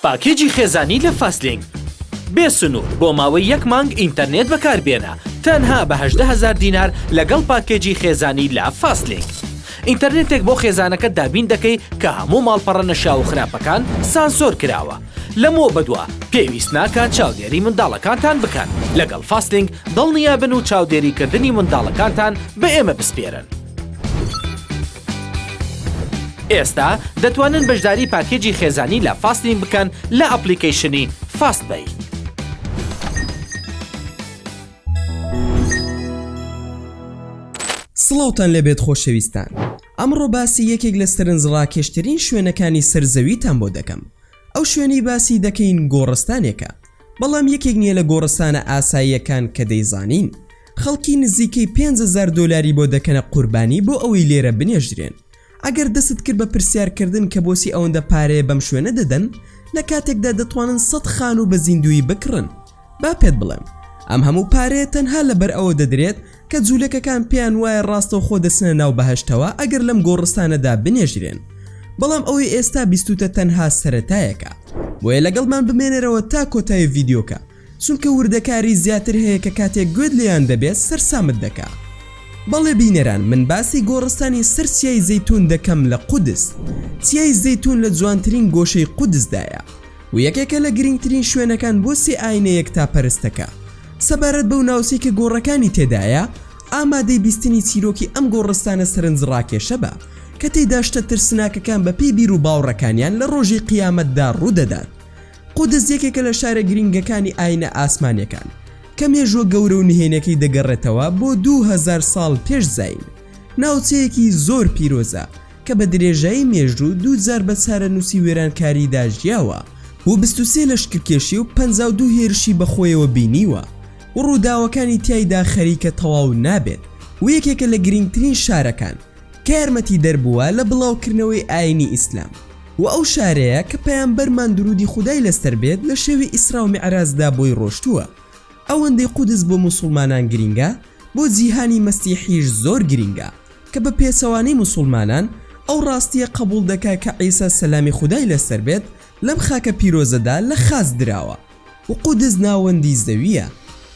پاکێجی خێزانی لە فاستلینگ بێ سنوور بۆ ماوەی 1 مانگ ئینتەرنێت بەکاربێنە تەنها بە 18,000 دینار لەگەڵ پاکێجی خێزانی لە فاستلینگ. ئینتەرنێتێک بۆ خێزانەکە دابین دەکەی کە هەموو ماڵپەڕە نەشاو و خراپەکان سانسۆر کراوە. لەمەوە بەدووە پێویست ناکات چاودێری منداڵەکانتان بکەن. لەگەڵ فاستلینگ دڵنیا بن و چاودێریکردنی منداڵەکانتان بە ئێمە بسپێرن. ئێستا دەتوانن بەشداری پاکێجی خێزانی لە فاستلینگ بکەن لە ئەپلیکیشنی فاستبەی. سڵاوتان لەبێت خۆشەویستان. ئەمڕۆ باسی یەکێک لە سەرنجڕاکێشترین شوێنەکانی سەرزەویتان بۆ دەکەم. ئەو شوێنەی باسی دەکەین گۆڕستانێکە، بەڵام یەکێک نییە لە گۆڕستانە ئاساییەکان کە دەیزانین. خەڵکی نزیکەی 5,000 دۆلاری بۆ دەکەنە قوربانی بۆ ئەوەی لێرە بنێژرێن. ئەگەر دەست کرد بە پرسیارکردن کە بۆسی ئەوەندە پارەیە بەم شوێنە دەدەن، لە کاتێکدا دەتوانن 100 خان و بە زیندوی بکڕن. با پێت بڵێم ئەم هەموو پارەیە تەنها لەبەر ئەوە دەدرێت کە جوولەکەکان پێیان وایە ڕاستەوخۆ دەچنە ناو بەهەشتەوە ئەگەر لەم گۆڕستانەدا بنێژرێن. بەڵام ئەوەی ئێستا بیستوتە تەنها سەرەتایەکە. بۆیە لەگەڵمان بمێنەرەوە تا کۆتایی ڤیدیۆکە، چونکە وردەکاری زیاتر هەیە کە کاتێک گوێت لێیان دەبێت سەرسامت دەکا. بەڵێ بینەران، من باسی گۆڕستانی سەر چیای زەیتون دەکەم لە قودس. چیای زەیتون لە جوانترین گۆشەی قودسدایە و یەکێکە لە گرنگترین شوێنەکان بۆ ئاینە یەکتاپەرستەکە. سەبارەت بەو ناوچەی کە گۆڕەکانی تێدایە، ئامادەی بیستنی چیرۆکی ئەم گۆڕستانە سەرنجڕاکێشە بە کە تێیدا شتە ترسناکەکان بە پێی بیر و باوڕەکانیان لە ڕۆژی قیامەتدا ڕوودەدات. قودس یەکێکە لە شارە گرنگەکانی ئاینە ئاسمانیەکان کە مێژوە گەورە و نهێنەکەی دەگەڕێتەوە بۆ 2000 ساڵ پێش زین. ناوچەیەکی زۆر پیرۆزە کە بە درێژایی مێژوو 2000 بە چارەنووسی وێرانکاریدا ژیاوە و 23 لەشکرکێشی و 52 هێرشی بەخۆیەوە بینیوە و ڕووداوەکانی تیایدا خەریکە تەواو نابێت و یەکێکە لە گرنگترین شارەکان کە یارمەتی دەربووە لە بڵاوکردنەوەی ئاینی ئیسلام و ئەو شارەیە کە پەیامبەرمان درودی خودای لەسەر بێت لە شێوی ئیسرا و میعراجدا بۆی ڕۆشتووە. ئەوەندەی قودس بۆ موسڵمانان گرینگە، بۆ جیهانی مەسیحیش زۆر گرینگە کە بە پێچەوانەی موسڵمانان ئەو ڕاستیە قبول دەکا کە عیسا سەلامی خودای لەسەر بێت لەم خاکە پیرۆزەدا لە خاز دراوە و قودس ناوەندی زەویە.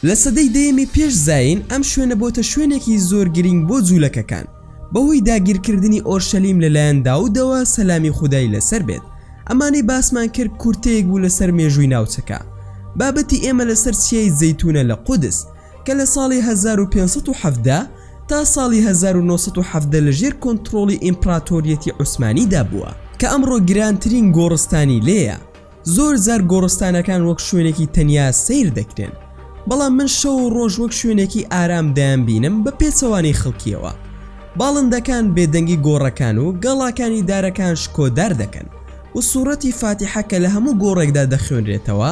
لە سەدەی دەیەمی پێش زاین ئەم شوێنە بۆتە شوێنێکی زۆر گرنگ بۆ جوولەکەکان بەهۆی داگیرکردنی ئۆرشەلیم لەلایەن داودەوە سەلامی خودای لەسەر بێت. ئەمانەی باسمان کرد کورتەیەک بوو لەسەر مێژووی ناوچەکە. بابەتی ئێمە لەسەر چیای زەیتونە لە قودس کە لە ساڵی 1570 تا ساڵی 1970 لەژێر کۆنتڕۆڵی ئیمپراتۆریەتی عوسمانیدا بووە کە ئەمڕۆ گرانترین گۆڕستانی لێیە. زۆر زار گۆڕستانەکان وەک شوێنێکی تەنیا سیر دەکرێن، بەڵام من شەو و ڕۆژ وەک شوێنێکی ئارام دایان بینم بە پێچەوانی خەڵکیەوە. باڵندەکان بێدەنگی گۆڕەکان و گەڵاکانی دارەکان شکۆدار دەکەن و سوورەتی فاتیحە کە لە هەموو گۆڕێکدا دەخوێنرێتەوە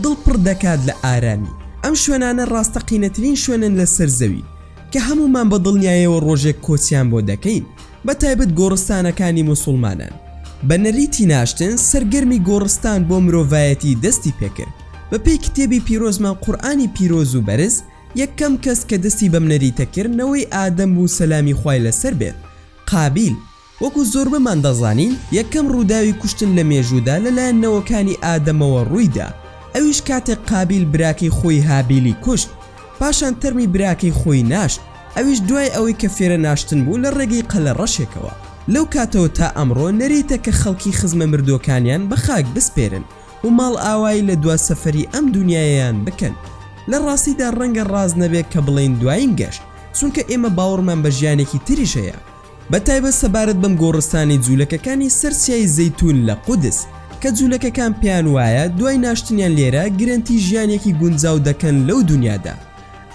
دڵ پڕ دەکات لە ئارامی. ئەم شوێنانە ڕاستەقینەترین شوێنن لە سەرزەوی کە هەمومان بە دڵنیایەوە ڕۆژێک کۆچیان بۆ دەکەین، بە تایبەت گۆڕستانەکانی موسڵمانان. بە نەریتی ناشتن سەرگەرمی گۆڕستان بۆ مرۆڤایەتی دەستی پێکرد. بە پێی کتێبی پیرۆزمان قورئانی پیرۆز و بەرز، یەکەم کەس کە دەستی بەم نەریتە کردنەوەی ئادەم بوو سەلامی خوای لەسەر بێت. قابیل، وەکو زۆر بمان دەزانین، یەکەم ڕووداوی کوشتن لە مێژوودا لەلایەن نەوەکانی ئادەمەوە ڕوویدا. ئەویش کاتێک قابیل براکەی خۆی هابیلی کوشت، پاشان تەرمی براکەی خۆی ناشت. ئەویش دوای ئەوەی کە فێرە ناشتن بوو لە ڕێگەی قەلە ڕەشێکەوە. لەو کاتەوە تا ئەمڕۆ نەریتە کە خەڵکی خزمە مردوەکانیان بە خاک بسپێرن و ماڵ ئاوایی لە دوا سەفەری ئەم دنیایەیان بکەن. لە ڕاستیدا ڕەنگە ڕاز نەبێت کە بڵین دوایین گەشت، چونکە ئێمە باوەڕمان بە ژیانێکی تریش هەیە. بەتایبەت سەبارەت بەم گۆڕستانی جوولەکەکانی سەر چیای زەیتون لە قودس کە جوولەکەکان پێیان وایە دوای ناشتنیان لێرە گرنتی ژیانێکی گونجاو دەکەن لەو دنیادا.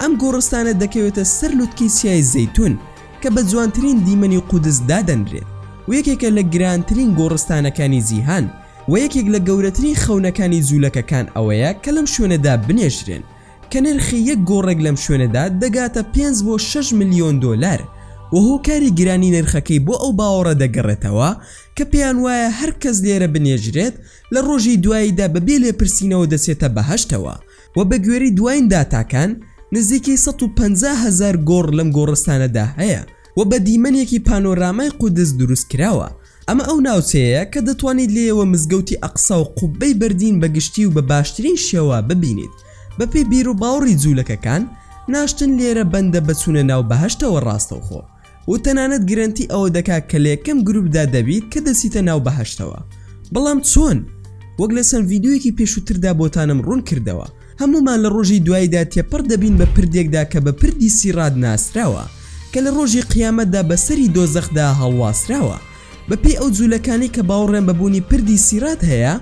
ئەم گۆڕستانە دەکەوێتە سەر لوتکەی چیای زەیتون کە بە جوانترین دیمەنی قودس دادەنرێت و یەکێکە لە گرانترین گۆڕستانەکانی جیهان و یەکێک لە گەورەترین خەونەکانی جوولەکەکان ئەوەیە کە لەم شوێنەدا بنێژرێن کە نرخی یەک گۆڕێک لەم شوێنەدا دەگاتە 5 بۆ 6 ملیۆن دۆلار و هۆکاری گرانی نرخەکەی بۆ ئەو باوەڕە دەگەڕێتەوە کە پێیان وایە هەر کەس لێرە بنێژرێت لە ڕۆژی دواییدا بەبێ لێپرسینەوە دەچێتە بەهەشتەوە و بە گوێرەی دوایین داتاکان نزیکەی 150,000 گۆڕ لەم گۆڕستانەدا هەیە و بە دیمەنێکی پانۆرامای قودس دروست کراوە ئەمە ئەو ناوچەیە کە دەتوانیت لێەوە مزگەوتی ئەقسا و قوبەی بەردین بەگشتی و بە باشترین شێوە ببینیت بەپێی بیر و باوەڕی جوولەکەکان. ناشتن لێرە بەندە بەچوونە ناو بەهەشتەوە ڕاستەوخۆ و تەنانەت گرنتی ئەوە دەکات کە لە یەکەم گروپدا دەبیت کە دەچیتە ناو بەهەشتەوە. بەڵام چۆن؟ وەک لە چەند ڤیدیۆیەکی پێشووتردا بۆتانم ڕوون کردەوە، هەمومان لە ڕۆژی دواییدا تێپەڕ دەبین بە پردێکدا کە بە پردی سیراد ناسراوە کە لە ڕۆژی قیامەتدا بەسەری دۆزەخدا هەڵواسراوە. بەپێی ئەو جوولەکانی کە باوەڕێن بەبوونی پردی سیراد هەیە،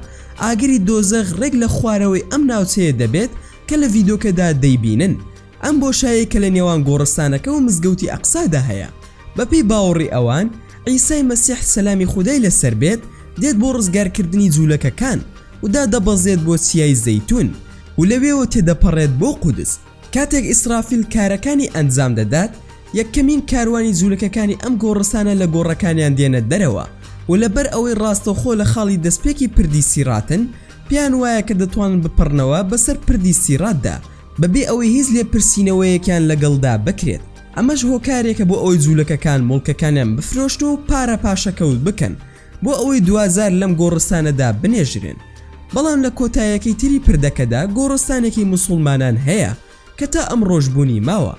ئاگری دۆزەخ ڕێک لە خوارەوەی ئەم ناوچەیە دەبێت کە لە ڤیدۆکەدا دەیبینن. ئەم بۆشایە کە لە نێوان گۆڕستانەکە و مزگەوتی ئەقسادا هەیە. بەپێی باوەڕی ئەوان، عیسای مەسیح سەلامی خودای لەسەر بێت دێت بۆ ڕزگارکردنی جوولەکەکان ودا دەبەزێت بۆ چیای زەیتون و لەوێەوە تێدەپەڕێت بۆ قودس. کاتێک ئیسرافیل کارەکانی ئەنجام دەدات، یەکەمین کاروانی جوولەکەکانی ئەم گۆڕستانە لە گۆڕەکانیان دێنە دەرەوە و لەبەر ئەوەی ڕاستەوخۆ لە خاڵی دەستپێکی پردی سیراتن، پیان وایە کە دەتوانن بپڕنەوە بەسەر پردی سیراتدا بەبێ ئەوەی هیچ لێپرسینەوەیەکیان لەگەڵدا بکرێت. ئەمەش هۆکارێکە بۆ ئەوەی جوولەکەکان مڵکەکانیان بفرۆشت و پارە پاشەکەوت بکەن بۆ ئەوەی 2000 لەم گۆڕستانەدا بنێژرێن. بەڵام لە کۆتایەکی تری پردەکەدا گۆڕستانێکی موسڵمانان هەیە کە تا ئەم ڕۆژبوونی ماوە.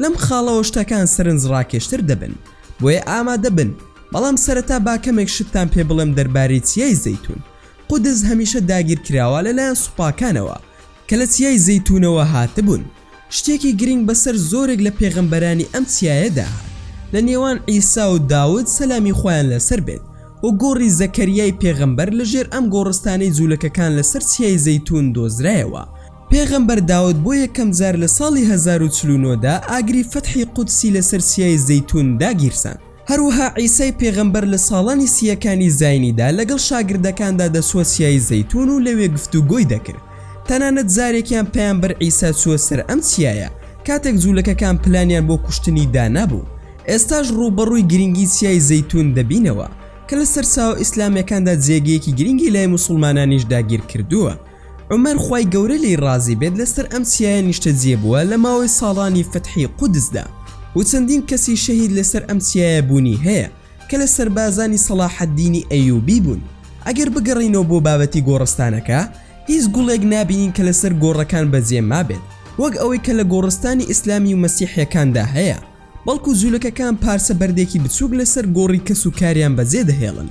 لەم خاڵەوە شتەکان سەرنج ڕاکێشتر دەبن، بۆیە ئامادە بن. بەڵام سەرەتا با کەمێک شتتان پێ بڵێم دەربارەی چیای زەیتون. قودس هەمیشە داگیر کراوە لەلایەن سوپاکانەوە کە لە چیای زەیتونەوە هاتبوون. شتێکی گرنگ بەسەر زۆرێک لە پێغەمبەرانی ئەم چیایەدا هات، لە نێوان ئیسا و داود سەلامی خۆیان لەسەر بێت و گۆڕی زەکەریای پێغەمبەر لەژێر ئەم گۆڕستانەی جوولەکەکان لەسەر چیای زەیتون دۆزرایەوە. پێغەمبەر داود بۆ یەکەم جار لە ساڵی 1049دا ئاگری فەتحی قودسی لەسەر چیای زەیتون داگیرسان. هەروەها عیسای پێغەمبەر لە ساڵانی سیەکانی زاینیدا لەگەڵ شاگردەکاندا دەسوە چیای زەیتون و لەوێ گفتوگۆی دەکرد. تەنانەت زارێکیان پەیامبەر عیسا چووە سەر ئەم چیایە کاتێک جوولەکەکان پلانیان بۆ کوشتنی دانابوو. ئێستاش ڕوبەڕووی گرنگی چیای زەیتون دەبینەوە کە لە سەرچاوە ئیسلامیەکاندا جێگەیەکی گرنگی لای موسڵمانانیش داگیر کردووە. عومەر خوای گەورە لێی ڕازی بێت لەسەر ئەم چیایە نیشتە جێبووە لە ماوەی ساڵانی فەتحی قودسدا و چەندین کەسی شەهید لەسەر ئەم چیایە بوونی هەیە کە لە سەربازانی سەلاحەددینی ئەیوبی بوون. ئەگەر بگەڕینەوە بۆ بابەتی گۆڕستانەکە، هیچ گوڵێک نابینین کە لەسەر گۆڕەکان بەجێ مابێت وەک ئەوەی کە لە گۆڕستانی ئیسلامی و مەسیحیەکاندا هەیە، بەڵکو جوولەکەکان پارچە بەردێکی بچووک لەسەر گۆڕی کەس و کاریان بەجێ دەهێڵن،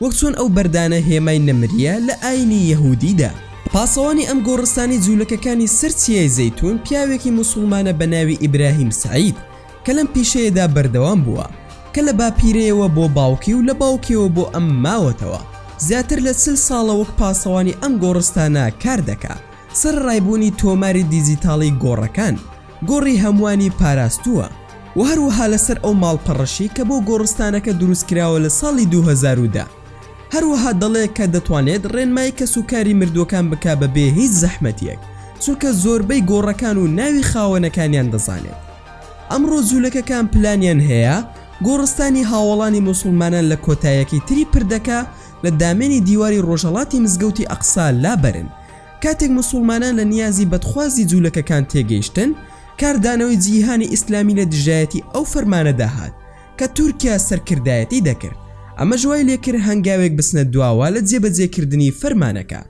وەک چۆن ئەو بەردانە هێمای نەمریە لە ئاینی یەهودیدا. پاسەوانی ئەم گۆڕستانی جوولەکەکانی سەر چیای زەیتون پیاوێکی موسڵمانە بە ناوی ئیبراهیم سعید کە لەم پیشەیەدا بەردەوام بووە کە لە باپیرەیەوە بۆ باوکی و لە باوکیەوە بۆ ئەم ماوەتەوە. زیاتر لە 40 ساڵە وەک پاسەوانی ئەم گۆڕستانە کار دەکات. سەر ڕایبوونی تۆماری دیجیتاڵی گۆڕەکان گۆڕی هەمووانی پاراستووە و هەروەها لەسەر ئەو ماڵپەڕەشی کە بۆ گۆڕستانەکە دروستکراوە لە ساڵی 2010. هەروەها دەڵێت کە دەتوانێت ڕێنمای کەسوکاری مردوەکان بکا بەبێ هیچ زەحمەتیەک، چونکە زۆربەی گۆڕەکان و ناوی خاوەنەکانیان دەزانێت. ئەمڕۆ جوولەکەکان پلانیان هەیە گۆڕستانی هاوڵانی موسڵمانان لە کۆتایەکی تری پردەکە لە دامێنی دیواری ڕۆژهەڵاتی مزگەوتی ئەقسا لابەرن. کاتێک موسڵمانان لە نیازی بەدخوازی جوولەکەکان تێگەیشتن، کاردانەوەی جیهانی ئیسلامی لە دژایەتی ئەو فەرمانەدا هات کە تورکیا سەرکردایەتی دەکرد. ئەمە ژوای لێکرد هەنگاوێک بسنە دواوە لە جێبەجێکردنی فەرمانەکە.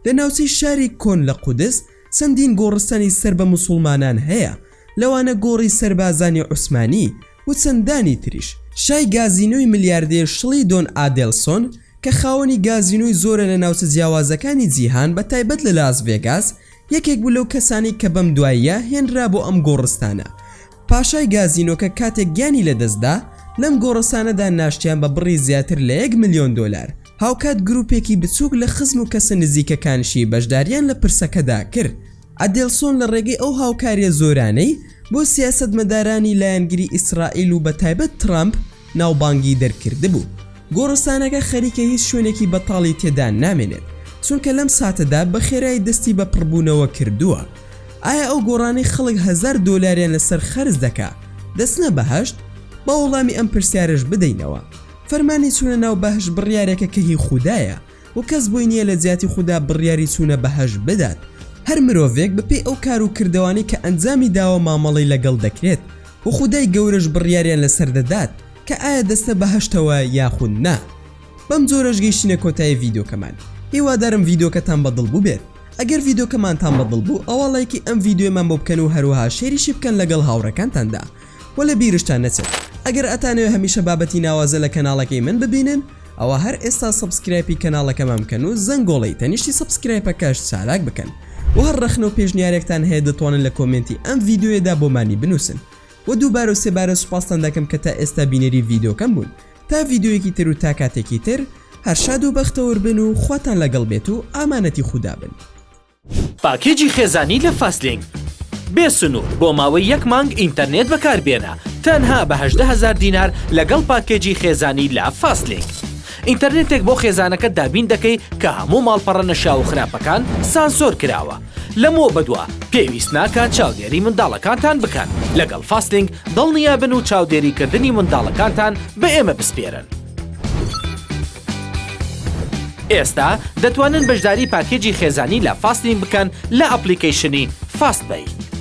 لە ناوچەی شاری کۆن لە قودس چەندین گۆڕستانی سەر بە موسڵمانان هەیە، لەوانە گۆڕی سەربازانی عوسمانی و چەندانی تریش. شای گازینۆی ملیاردێر شڵی دۆن ئادێلسۆن کە خاوەنی گازینۆی زۆرە لە ناوچە جیاوازەکانی جیهان بە تایبەت لە لاس ڤێگاس، یەکێک بوو لەو کەسانی کە بەم دواییە هێنرا بۆ ئەم گۆڕستانە. پاشای گازینۆکە کاتێک گیانی لەدەستدا، لەم گۆڕستانەدا ناشتیان بە بڕی زیاتر لە 1 ملیۆن دۆلار هاوکات گروپێکی بچووک لە خزم و کەسە نزیکەکانشی بەشداریان لە پرسەکەدا کرد. ئادێلسۆن لە ڕێگەی ئەو هاوکاریە زۆرانەی بۆ سیاسەتمەدارانی لایەنگری ئیسرائیل و بە تایبەت ترامپ ناوبانگی دەرکرد بوو. گۆڕستانەکە خەریکە هیچ شوێنێکی بەتاڵی تێدا نامێنێت، چونکە لەم ساتەدا بە خێرایی دەستی بە پڕبوونەوە کردووە. ئایا ئەو گۆڕانەی خەڵک 1000 دۆلاریان لەسەر خەرج دەکا دەستنە بەهەشت؟ با وەڵامی ئەم پرسیارش بدەینەوە. فەرمانی چوونە ناو بەهشت بڕیارێکە کە هی خودایە و کەس بۆی نییە لە جیاتی خوددا بڕیاری چوونە بەهشت بدات. هەر مرۆڤێک بەپێی ئەو کار و کردەوانی کە ئەنجامی داوە مامەڵی لەگەڵ دەکرێت و خودای گەورەش بڕیاریان لەسەر دەدات کە ئایا دەستە بەهشتەوە یاخود نا. بەم جۆرەش گەیشتینە کۆتایی ڤیدۆکەمان. هیوادارم ڤیدۆکەتان بەدڵ بوو بێت. ئەگەر ڤیدۆکەمانتان بەدڵ بوو ئەوە لایکی ئەم ڤیدۆمان بۆ بکەن و هەروەها شێریشی بکەن لەگەڵ هاوڕەکانتاندا. وە لە بیرشتان نەچێت ئەگەر ئەتانەوێت هەمیشە بابەتی ناوازە لە کەناڵەکەی من ببینن ئەوە هەر ئێستا سبسکرایبی کەناڵەکەمان بکەن و زەنگۆڵی تەنیشتی سبسکرایبەکەش چالاک بکەن و هەر ڕەخنە و پێشنیارێکتان هەیە دەتوانن لە کۆمنتی ئەم ڤیدۆیەدا بۆمانی بنووسن و دووبارە و سێبارە سوپاستان دەکەم کە تا ئێستا بینەری ڤیدۆکەم بوون تا ڤیدۆیەکی تر و تا کاتێکی تر هەر شاد و بەختەوەر بن و خواتان لەگەڵ بێت و ئامانەتی خودا بن. پاکێجی خێزانی لە فاستلینگ بێ سنوور بۆ ماوەی یەک مانگ ئینتەرنێت بەکاربێنە تەنها بە 18,000 دینار لەگەڵ پاکێجی خێزانی لە فاستلینگ. ئینتەرنێتێک بۆ خێزانەکە دابین دەکەی کە هەموو ماڵپەڕە نەشا و خراپەکان سانسۆر کراوە. لەمەوە بەدووە پێویست ناکات چاودێری منداڵەکانتان بکەن. لەگەڵ فاستلینگ دڵنیا بن و چاودێریکردنی منداڵەکانتان بە ئێمە بسپێرن. ئێستا دەتوانن بەشداری پاکێجی خێزانی لە فاستلینگ بکەن لە ئەپلیکیشنی فاستبەی.